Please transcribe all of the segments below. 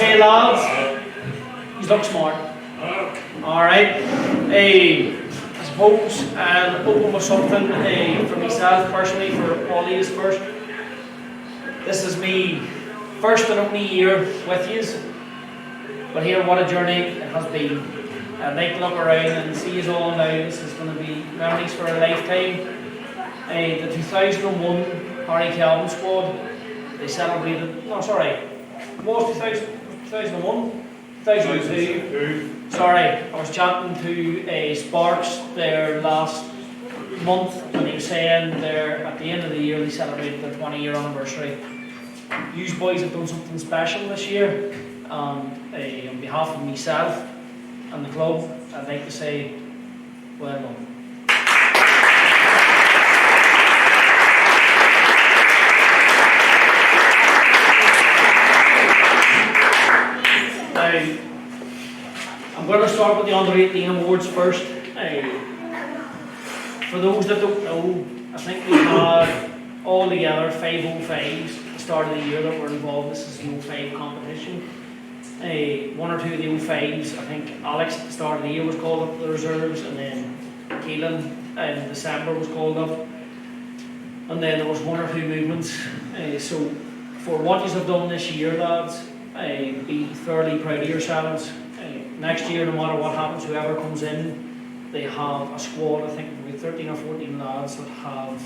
say, lads, you look smart. Alright. I suppose I'll open with something for myself personally, for all of you first. This is me first and only year with you. But here, what a journey it has been. I'd like to look around and see you all now. This is going to be memories for a lifetime. The 2001 Harry Calvin squad, they celebrated, no sorry, it was 2001? 2002. Sorry, I was chatting to Sparks there last month, and he was saying there at the end of the year they celebrated their 20-year anniversary. You boys have done something special this year, and on behalf of myself and the club, I'd like to say, well done. Now, I'm going to start with the Under-18 awards first. For those that don't know, I think we had all together 5 05s at the start of the year that were involved. This is the 05 competition. 1 or 2 of the 05s, I think Alex at the start of the year was called up to the reserves, and then Keelan in December was called up, and then there was 1 or 2 movements. So for what you have done this year, lads, be thoroughly proud of yourselves. Next year, no matter what happens, whoever comes in, they have a squad, I think maybe 13 or 14 lads that have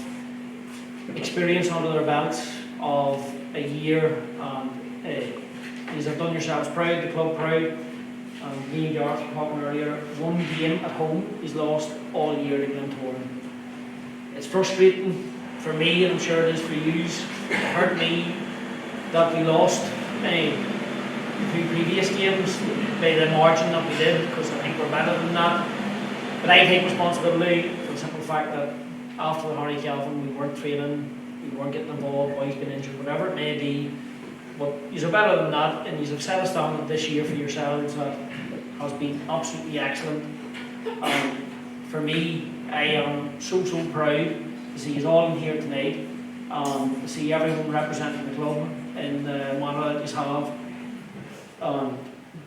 experience under their belts of a year, and you have done yourselves proud, the club proud. Me and Gareth were talking earlier, 1 game at home is lost all year to Glentoran. It's frustrating for me, and I'm sure it is for you. It hurt me that we lost the 2 previous games by the margin that we did, because I think we're better than that. But I take responsibility for the simple fact that after the Harry Calvin we weren't training, we weren't getting involved, boys been injured, whatever it may be. But you're better than that, and you've set a standard this year for yourselves that has been absolutely excellent. For me, I am so proud to see you all in here tonight, to see everyone representing the club in the manner that you have.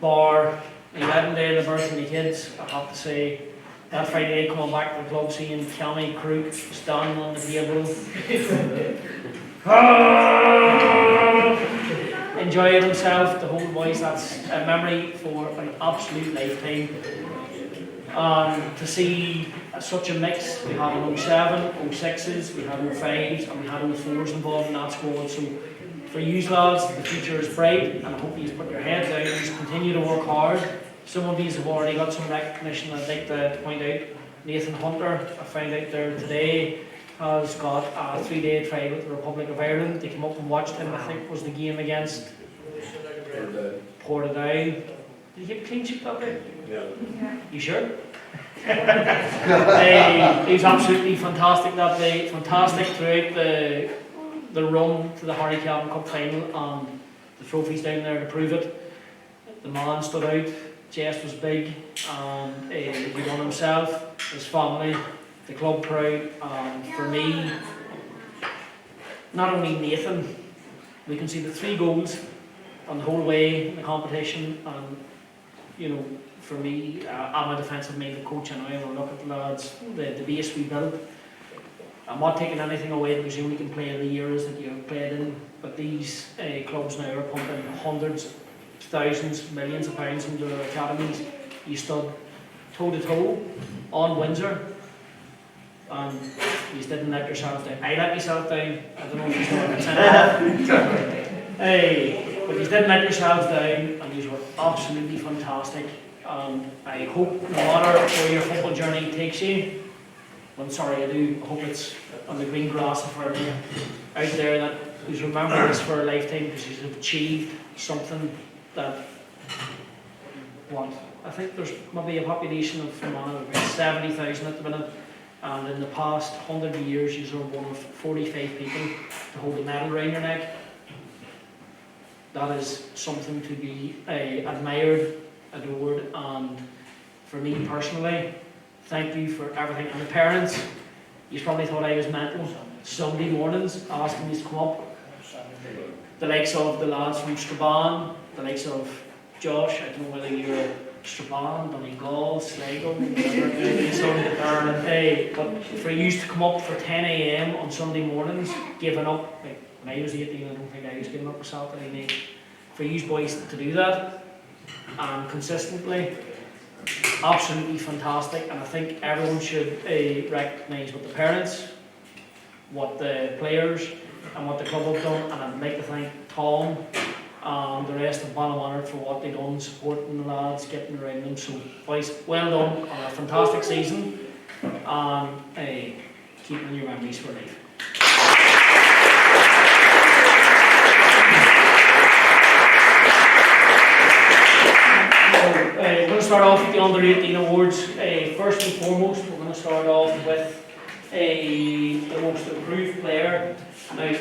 Bar the wedding day, the birth of the kids, I have to say, that Friday night coming back to the club, seeing Cammy Crook standing on the table, enjoying himself, the whole boys, that's a memory for an absolute lifetime. To see such a mix, we had an 07, 06s, we had 05s, and we had 04s involved in that squad. So for you lads, the future is bright, and I hope you put your head down and continue to work hard. Some of these have already got some recognition. I'd like to point out Nathan Hunter, I found out there today, has got a 3-day trial with the Republic of Ireland. They came up and watched him, I think was the game against Portadown. Did he get a clean sheet that day? Yeah. You sure? He was absolutely fantastic that day, fantastic throughout the run to the Harry Calvin Cup final, and the trophies down there to prove it. The man stood out, chest was big, and he won himself, his family, the club proud, and for me, not only Nathan, we can see the 3 goals on the whole way in the competition, and you know, for me, I'm a defensive minded coach, and I will look at the lads, the base we built. I'm not taking anything away because you only can play in the years that you've played in, but these clubs now are pumping hundreds, thousands, millions of pounds into their academies. You stood toe to toe on Windsor, and you didn't let yourself down. I let myself down. I don't know if you know what I'm saying. But you didn't let yourselves down, and you were absolutely fantastic. I hope no matter where your football journey takes you, I hope it's on the green grass of our out there, that you remember this for a lifetime, because you have achieved something that, I think there's maybe a population of about 70,000 at the minute, and in the past 100 years you are one of 45 people to hold a medal around your neck. That is something to be admired, adored, and for me personally, thank you for everything. And the parents, you probably thought I was mental. Sunday mornings asking me to come up the likes of the lads from Strabane, the likes of Josh, I don't know whether you're Strabane, Donegal, Sligo, whatever it is, but for you to come up for 10 AM on Sunday mornings, giving up, like when I was 18, I don't think I was giving up for Saturday night. For you boys to do that, consistently, absolutely fantastic, and I think everyone should recognise what the parents, what the players, and what the club have done, and I'd like to thank Tom and the rest of Ballymoney for what they've done, supporting the lads, getting around them. So boys, well done on a fantastic season, and keeping your memories for life. We're going to start off with the Under 18 awards. First and foremost, we're going to start off with the most improved player. Now,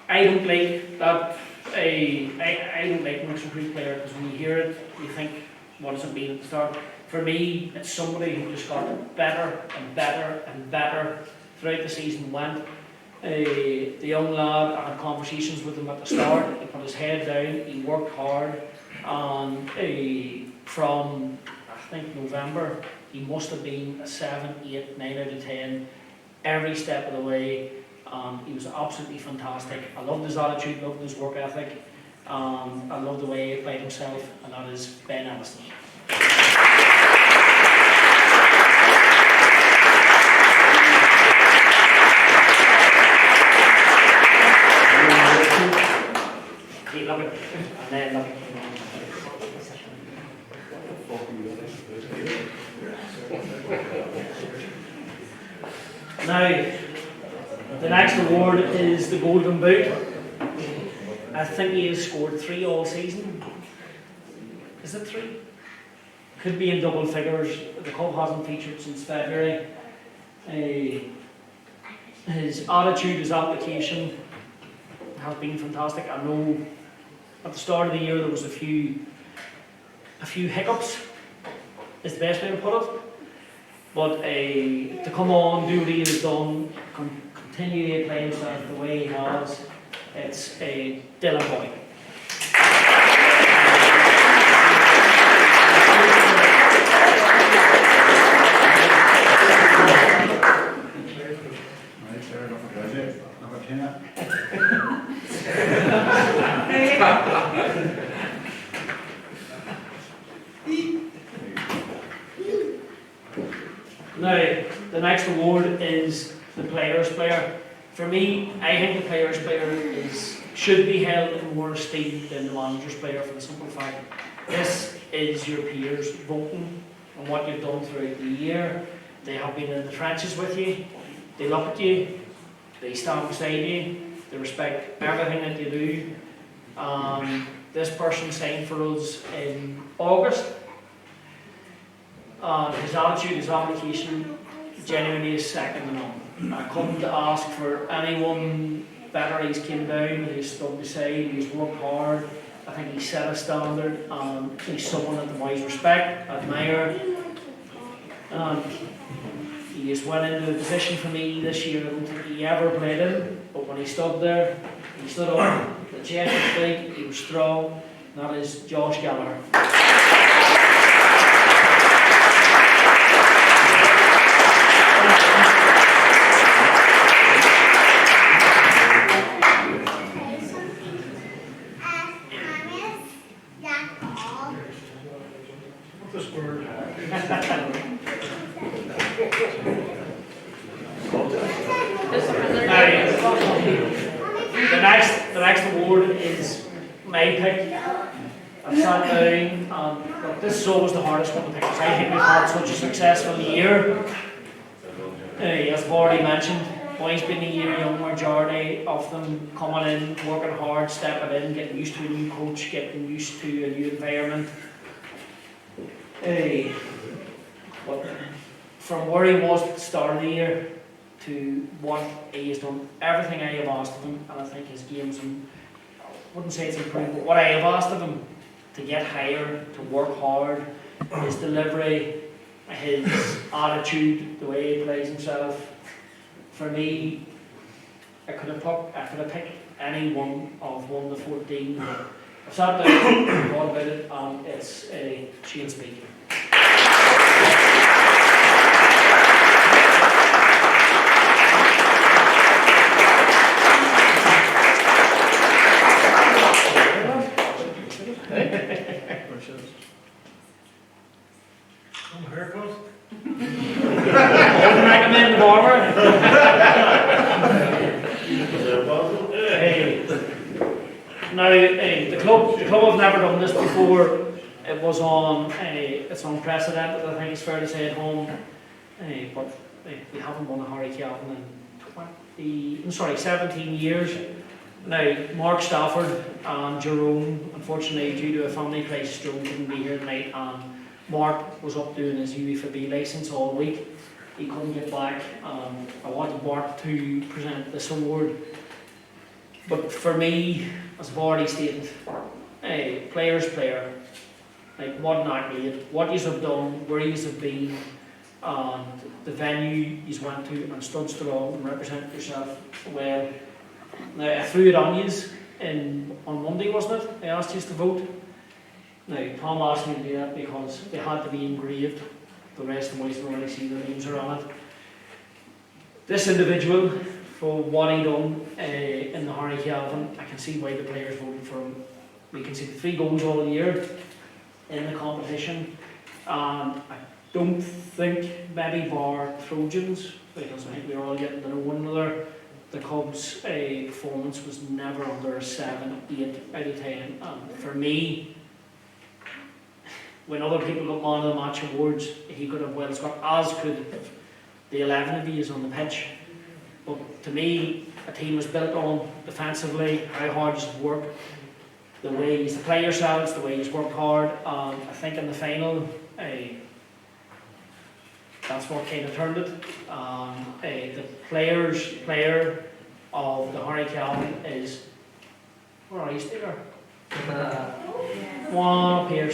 I don't like that. I don't like most improved player, because when you hear it, you think, what has it been at the start? For me, it's somebody who just got better and better and better throughout the season went. The young lad, I had conversations with him at the start. He put his head down, he worked hard, and from I think November, he must have been a 7, 8, 9 out of 10 every step of the way. He was absolutely fantastic. I loved his attitude, loved his work ethic. I loved the way he played himself, and that is Ben Aniston. Keep looking, and then looking. Now, the next award is the Golden Boot. I think he has scored 3 all season. Is it 3? Could be in double figures. The club hasn't featured since February. His attitude, his application has been fantastic. I know at the start of the year there was a few hiccups, is the best way to put it. But to come on, do what he has done, continue to play himself the way he has, it's a Dylan Boyd. Now, the next award is the Players' Player. For me, I think the Players' Player should be held in more esteem than the Manager's Player, for the simple fact this is your peers voting on what you've done throughout the year. They have been in the trenches with you, they look at you, they stand beside you, they respect everything that you do. This person signed for us in August. His attitude, his application, genuinely is second to none. I couldn't ask for anyone better. He's came down, he's stood beside, he's worked hard. I think he set a standard, and he's someone that the boys respect, admire. He has went into a position for me this year I don't think he ever played in, but when he stood there, he stood up, the chest was big, he was strong, and that is Josh Gallagher. The next award is my pick. I've sat down, and this is always the hardest one to pick, because I think we've had such a successful year. As I've already mentioned, boys being a year young, majority of them coming in, working hard, stepping in, getting used to a new coach, getting used to a new environment. But from where he was at the start of the year to what he has done, everything I have asked of him, and I think his games, I wouldn't say it's improved, but what I have asked of him, to get higher, to work hard, his delivery, his attitude, the way he plays himself, for me, I could have picked any one of 1 to 14. But I've sat down and thought about it, and it's Shane Speake. Haircut? I wouldn't recommend the barber. Now, the club have never done this before. It was it's unprecedented, I think it's fair to say, at home. But we haven't won a Harry Calvin in 17 years. Now, Mark Stafford and Jerome, unfortunately, due to a family crisis, Jerome couldn't be here tonight, and Mark was up doing his UEFA licence all week. He couldn't get back. I wanted Mark to present this award. But for me, as I've already stated, player's player. Like, what an accolade, what you have done, where you have been, and the venue you went to and stood strong and represented yourself well. Now, I threw it on you on Monday, wasn't it? I asked you to vote. Now, Tom asked me to do that because they had to be engraved. The rest of the boys don't really see their names are on it. This individual, for what he done in the Harry Calvin, I can see why the players voted for him. We can see the 3 goals all year in the competition, and I don't think, maybe bar Trojans, because I think we were all getting to know one another, the Cubs' performance was never under a 7, 8 out of 10. And for me, when other people got man of the match awards, he could have well scored, as could the 11 of you on the pitch. But to me, a team was built on defensively, how hard does it work, the way you play yourselves, the way you worked hard. I think in the final, that's what kind of turned it. The player of the Harry Calvin is, where are you, Steeler? One up here.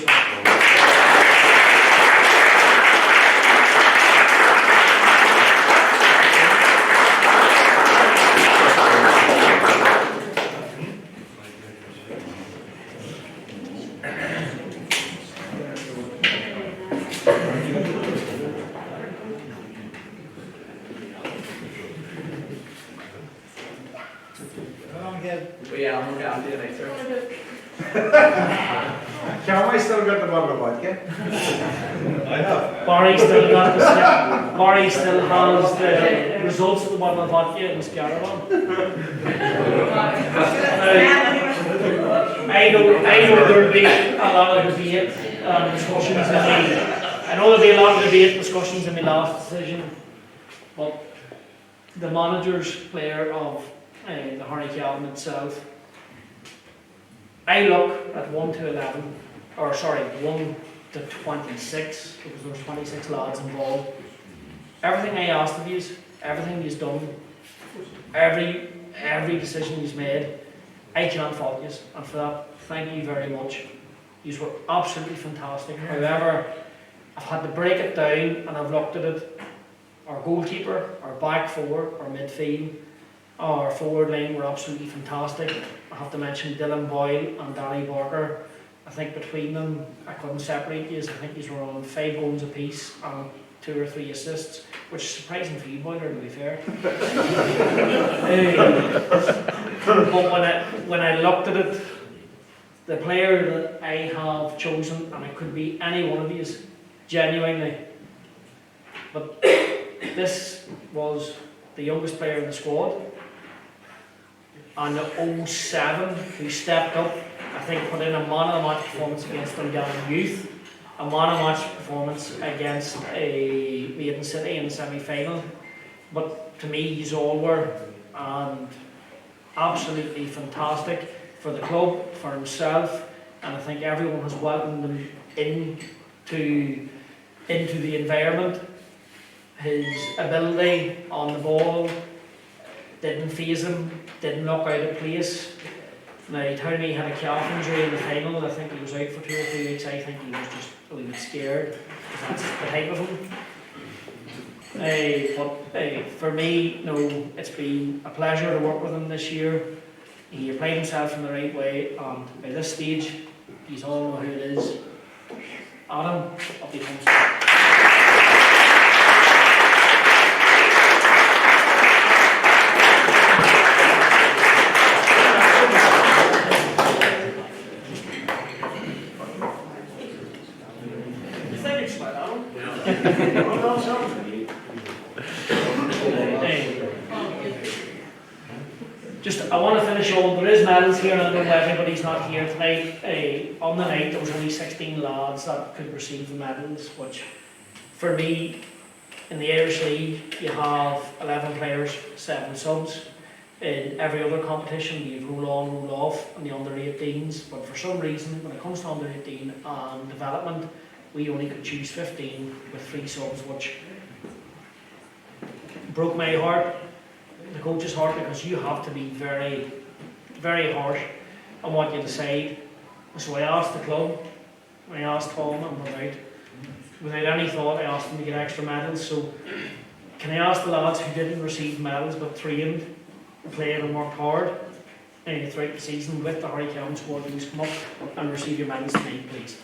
Can I still get the bottle of vodka? I have. Barry still has the results of the bottle of vodka in his caravan. I know there'll be a lot of debate and discussions I know there'll be a lot of debate and discussions in my last decision, but the manager's player of the Harry Calvin itself, I look at 1 to 11, or sorry, 1 to 26, because there was 26 lads involved. Everything I asked of you, everything he's done, every decision he's made, I can't fault you, and for that, thank you very much. You were absolutely fantastic. However, I've had to break it down, and I've looked at it. Our goalkeeper, our back four, our midfield, our forward line were absolutely fantastic. I have to mention Dylan Boyle and Danny Barker. I think between them, I couldn't separate you. I think these were on 5 goals apiece and 2 or 3 assists, which is surprising for you, Boiler, to be fair. But when I looked at it, the player that I have chosen, and it could be any one of these, genuinely, but this was the youngest player in the squad, and the 07 who stepped up, I think put in a man-of-the-match performance against Dungannon Youth, a man-of-the-match performance against a Maiden City in the semi-final. But to me, yous all were, and absolutely fantastic for the club, for himself, and I think everyone has welcomed him into the environment. His ability on the ball didn't faze him, didn't look out of place. Now, he told me he had a calf injury in the final. I think he was out for 2 or 3 weeks. I think he was just a little bit scared, because that's the type of him. But for me, no, it's been a pleasure to work with him this year. He applied himself in the right way, and by this stage, he's all know who it is. Adam, up he comes. I want to finish on, there is medals here, and I know everybody's not here tonight. On the night there was only 16 lads that could receive the medals, which for me, in the Irish League, you have 11 players, 7 subs. In every other competition, you roll on, roll off, and the under-18s, but for some reason, when it comes to under-18 and development, we only could choose 15 with 3 subs, which broke my heart, the coach's heart, because you have to be very, very harsh on what you decide. So I asked the club, I asked Tom, and without any thought, I asked them to get extra medals. So can I ask the lads who didn't receive medals but trained, played and worked hard throughout the season with the Harry Kelvin squad, who's come up and receive your medals tonight, please?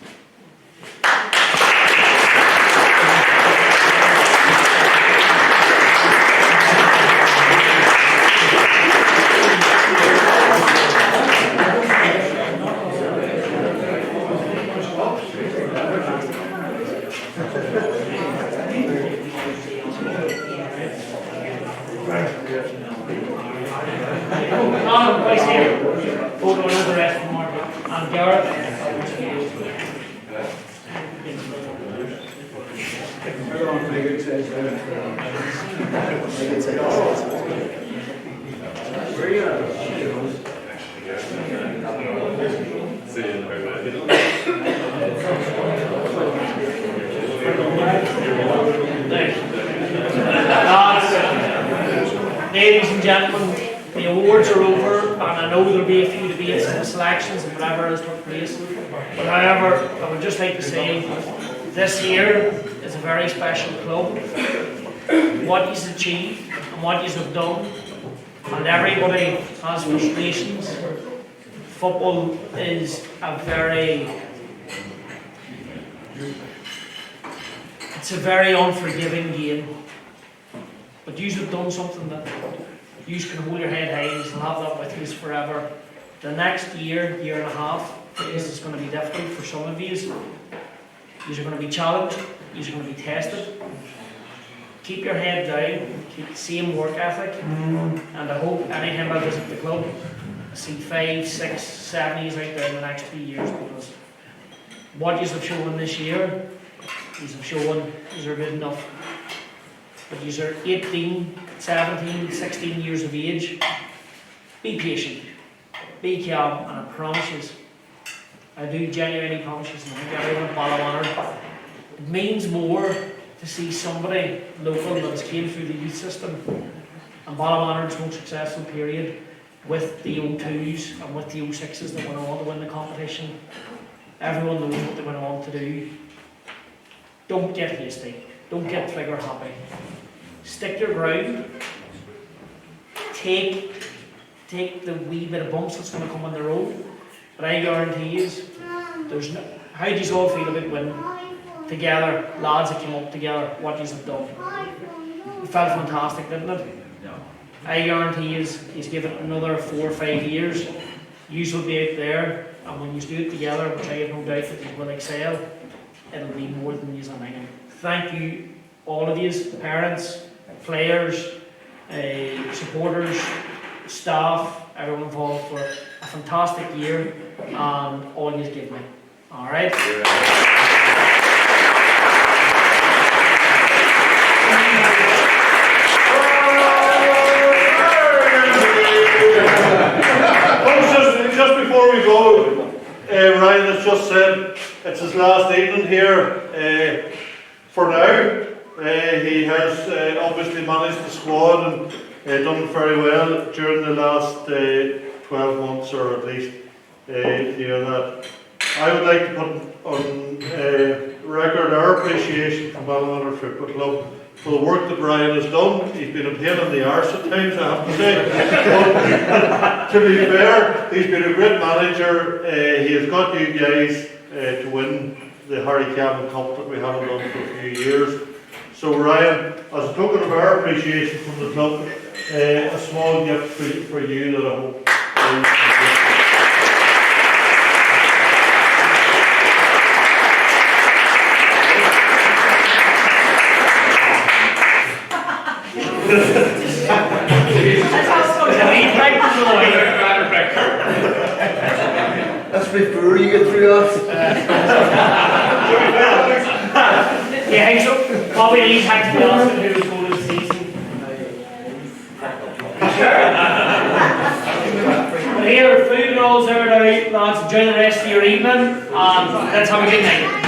Ladies and gentlemen, the awards are over, and I know there'll be a few debates and selections and whatever else took place. But however, I would just like to say, this year is a very special club. What you've achieved and what you've done, and everybody has frustrations. Football is it's a very unforgiving game. But you have done something that you can hold your head high and have that with you forever. The next year, year and a half, is going to be difficult for some of you. You're going to be challenged, you're going to be tested. Keep your head down, keep the same work ethic, and I hope anytime I visit the club, I see 5, 6, 7 years out there in the next 2 years, because what you have shown this year, you have shown you're good enough. But you are 18, 17, 16 years of age. Be patient, be calm, and I promise you, I do genuinely promise you, and I think everyone at Ballymoney, it means more to see somebody local that has came through the youth system, and Ballymoney's most successful period with the O2s and with the O6s that went on to win the competition. Everyone knows what they went on to do. Don't get hasty, don't get trigger happy. Stick your ground. Take the wee bit of bumps that's going to come on the road. But I guarantee you, there's no. How do you all feel about winning together, lads that came up together? What you have done? It felt fantastic, didn't it? I guarantee you, he's given another 4 or 5 years. You will be out there, and when you do it together, which I have no doubt that you will excel, it'll be more than you are thinking. Thank you, all of you, parents, players, supporters, staff, everyone involved, for a fantastic year and all you give me. Alright? Just before we go, Ryan has just said it's his last evening here for now. He has obviously managed the squad and done very well during the last 12 months, or at least that. I would like to put on record our appreciation from Ballymoney Football Club for the work that Brian has done. He's been a pain in the arse at times, I have to say. But to be fair, he's been a great manager. He has got you guys to win the Harry Cavan Cup that we haven't done for a few years. So Ryan, as a token of our appreciation from the club, a small gift for you that I hope That's before you get through us. Yeah, I think so. Probably he's had to be asked who was going to the season. But here, food and all's there now, lads. Enjoy the rest of your evening. Let's have a good night.